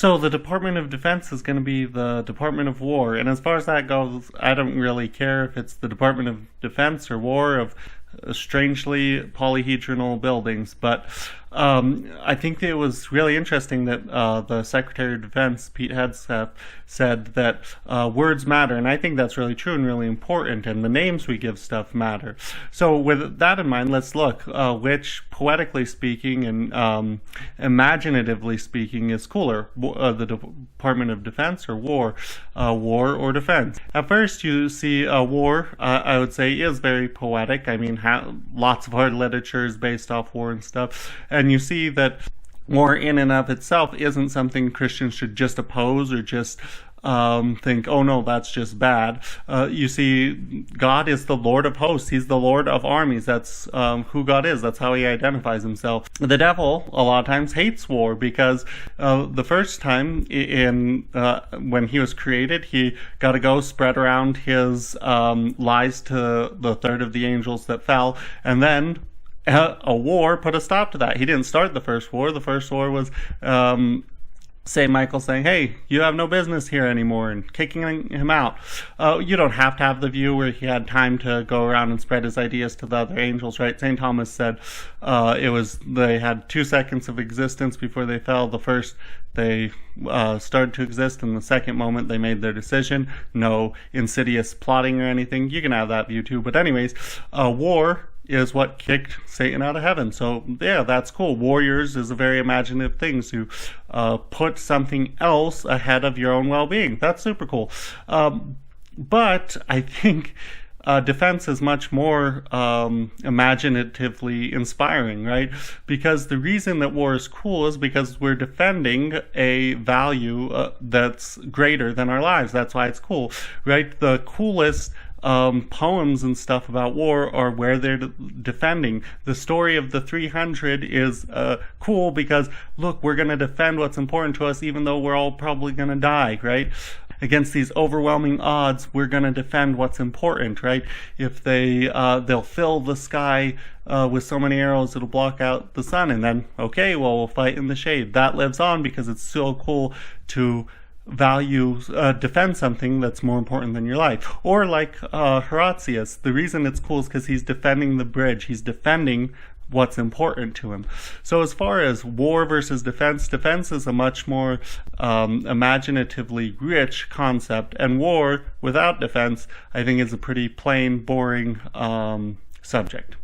So the Department of Defense is going to be the Department of War, and as far as that goes, I don't really care if it's the Department of Defense or War of strangely polyhedral buildings, but I think it was really interesting that the Secretary of Defense, Pete Hegseth, said that words matter, and I think that's really true and really important, and the names we give stuff matter. So with that in mind, let's look which, poetically speaking and imaginatively speaking, is cooler, the Department of Defense or War, War or Defense. At first, you see War, I would say, is very poetic. I mean, lots of our literature is based off war and stuff, and you see that war in and of itself isn't something Christians should just oppose or just think, oh no, that's just bad. You see, God is the Lord of hosts. He's the Lord of armies. That's who God is. That's how he identifies himself. The devil, a lot of times, hates war because the first time when he was created, he got to go spread around his lies to the third of the angels that fell, and then a war put a stop to that. He didn't start the first war. The first war was St. Michael saying, hey, you have no business here anymore, and kicking him out. You don't have to have the view where he had time to go around and spread his ideas to the other angels, right? St. Thomas said they had 2 seconds of existence before they fell. The first, they started to exist, and the second moment they made their decision. No insidious plotting or anything. You can have that view too. But anyways, war is what kicked Satan out of heaven. So yeah, that's cool. Warriors is a very imaginative thing to put something else ahead of your own well-being. That's super cool. But I think defense is much more imaginatively inspiring, right? Because the reason that war is cool is because we're defending a value that's greater than our lives. That's why it's cool, right? The coolest poems and stuff about war are where they're defending. The story of the 300 is cool because, look, we're going to defend what's important to us even though we're all probably going to die, right? Against these overwhelming odds, we're going to defend what's important, right? If they'll fill the sky with so many arrows it'll block out the sun, and then, okay, well, we'll fight in the shade. That lives on because it's so cool to defend something that's more important than your life. Or like Horatius, the reason it's cool is because he's defending the bridge. He's defending what's important to him. So as far as war versus defense, defense is a much more imaginatively rich concept, and war without defense, I think, is a pretty plain, boring subject.